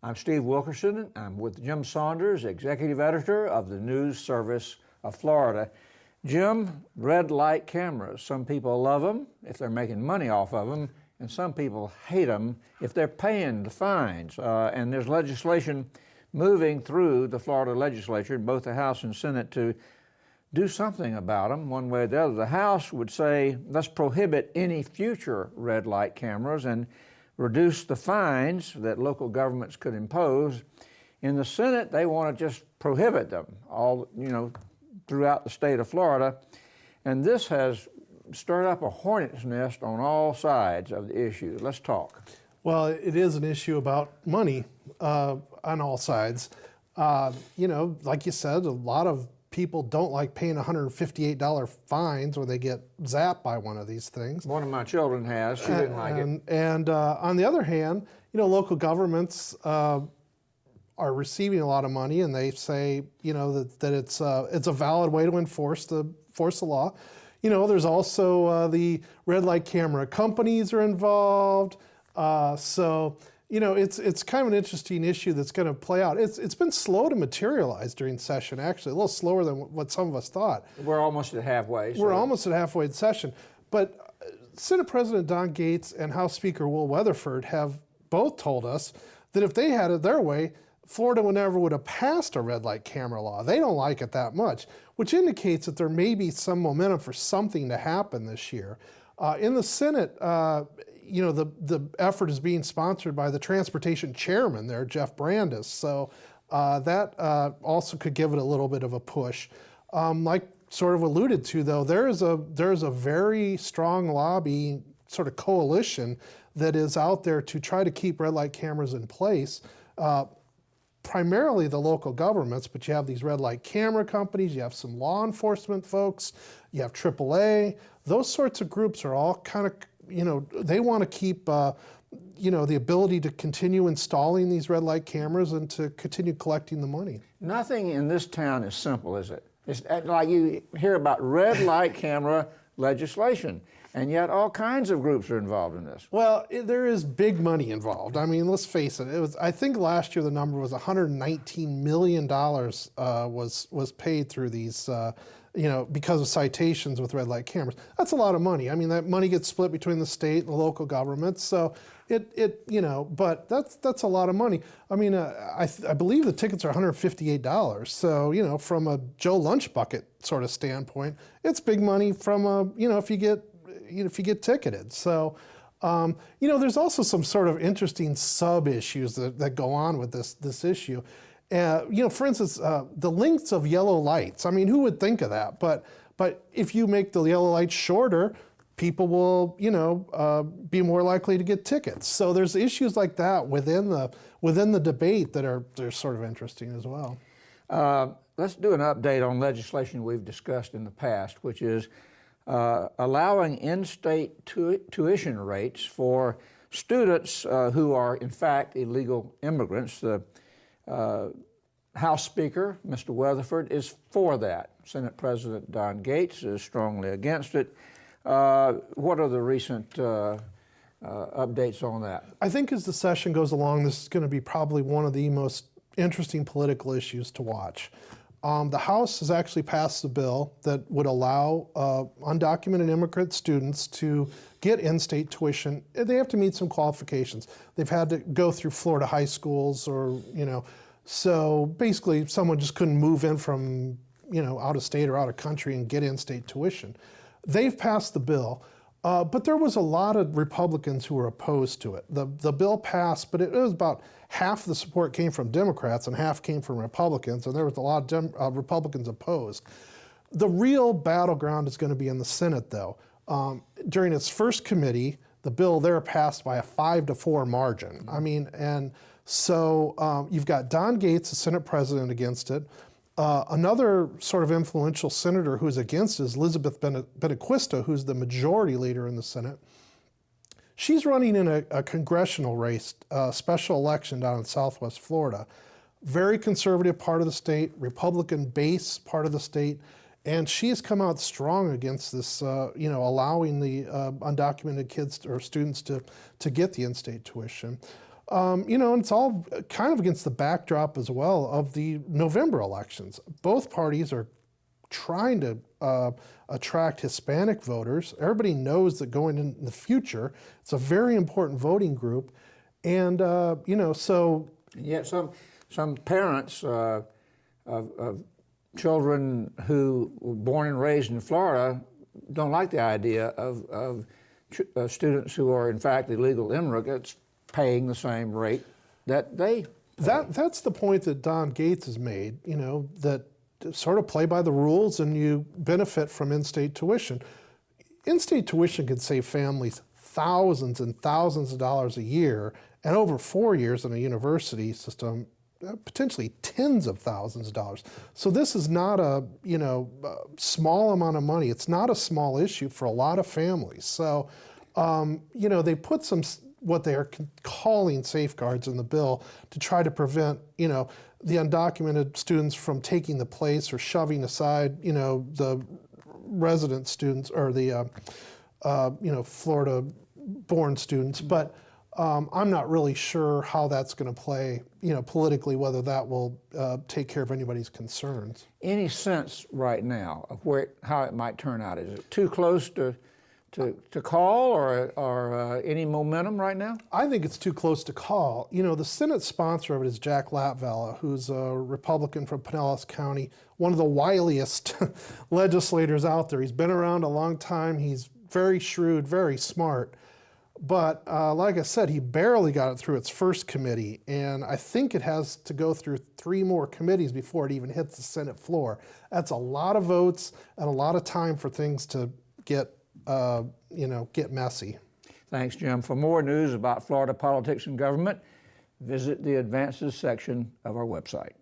I'm Steve Wilkerson. I'm with Jim Saunders, Executive Editor of the News Service of Florida. Jim, red light cameras. Some people love them if they're making money off of them, and some people hate them if they're paying the fines. And there's legislation moving through the Florida legislature, both the House and Senate, to do something about them one way or the other. The House would say, let's prohibit any future red light cameras and reduce the fines that local governments could impose. In the Senate, they want to just prohibit them throughout the state of Florida. And this has stirred up a hornet's nest on all sides of the issue. Let's talk. Well, it is an issue about money on all sides. Like you said, a lot of people don't like paying $158 fines when they get zapped by one of these things. One of my children has. She didn't like it. And on the other hand, local governments are receiving a lot of money, and they say, that it's a valid way to enforce the law. There's also the red light camera companies are involved. It's kind of an interesting issue that's going to play out. It's been slow to materialize during session, actually, a little slower than what some of us thought. We're almost at halfway. We're almost at halfway in session. But Senate President Don Gates and House Speaker Will Weatherford have both told us that if they had it their way, Florida never would have passed a red light camera law. They don't like it that much, which indicates that there may be some momentum for something to happen this year. In the Senate, the effort is being sponsored by the transportation chairman there, Jeff Brandes. So that also could give it a little bit of a push. Like sort of alluded to, though, there's a very strong lobby sort of coalition that is out there to try to keep red light cameras in place. Primarily the local governments, but you have these red light camera companies, you have some law enforcement folks, you have AAA. Those sorts of groups are all kind of, they want to keep, the ability to continue installing these red light cameras and to continue collecting the money. Nothing in this town is simple, is it? It's like you hear about red light camera legislation, and yet all kinds of groups are involved in this. Well, there is big money involved. I mean, let's face it. I think last year the number was $119 million was paid through these, because of citations with red light cameras. That's a lot of money. I mean, that money gets split between the state and the local governments. So but that's a lot of money. I mean, I believe the tickets are $158. So, from a Joe Lunch Bucket sort of standpoint, it's big money from if you get ticketed. So, there's also some sort of interesting sub-issues that go on with this issue. For instance, the lengths of yellow lights. I mean, who would think of that? But if you make the yellow lights shorter, people will, be more likely to get tickets. So there's issues like that within the debate that are sort of interesting as well. Let's do an update on legislation we've discussed in the past, which is allowing in-state tuition rates for students who are, in fact, illegal immigrants. The House Speaker, Mr. Weatherford, is for that. Senate President Don Gates is strongly against it. What are the recent updates on that? I think as the session goes along, this is going to be probably one of the most interesting political issues to watch. The House has actually passed a bill that would allow undocumented immigrant students to get in-state tuition. They have to meet some qualifications. They've had to go through Florida high schools so basically someone just couldn't move in from, out of state or out of country and get in-state tuition. They've passed the bill, but there was a lot of Republicans who were opposed to it. The bill passed, but it was about half the support came from Democrats and half came from Republicans, and there was a lot of Republicans opposed. The real battleground is going to be in the Senate, though. During its first committee, the bill there passed by a 5-4 margin. I mean, and so you've got Don Gates, the Senate president, against it. Another sort of influential senator who's against is Elizabeth Benequista, who's the majority leader in the Senate. She's running in a congressional race, special election down in Southwest Florida. Very conservative part of the state, Republican base part of the state, and she has come out strong against this, allowing the undocumented kids or students to get the in-state tuition. And it's all kind of against the backdrop as well of the November elections. Both parties are trying to attract Hispanic voters. Everybody knows that going in the future, it's a very important voting group. And, so... Yet some parents of children who were born and raised in Florida don't like the idea of students who are in fact illegal immigrants paying the same rate that they pay. That's the point that Don Gates has made, that sort of play by the rules and you benefit from in-state tuition. In-state tuition can save families thousands and thousands of dollars a year, and over 4 years in a university system, potentially tens of thousands of dollars. So this is not a small amount of money. It's not a small issue for a lot of families. So they put some what they are calling safeguards in the bill to try to prevent the undocumented students from taking the place or shoving aside the resident students or the Florida-born students. But I'm not really sure how that's going to play, politically, whether that will take care of anybody's concerns. Any sense right now of how it might turn out? Is it too close to call, or any momentum right now? I think it's too close to call. The Senate sponsor of it is Jack Latvala, who's a Republican from Pinellas County, one of the wiliest legislators out there. He's been around a long time. He's very shrewd, very smart. But like I said, he barely got it through its first committee, and I think it has to go through 3 more committees before it even hits the Senate floor. That's a lot of votes and a lot of time for things to get messy. Thanks, Jim. For more news about Florida politics and government, visit the Advances section of our website.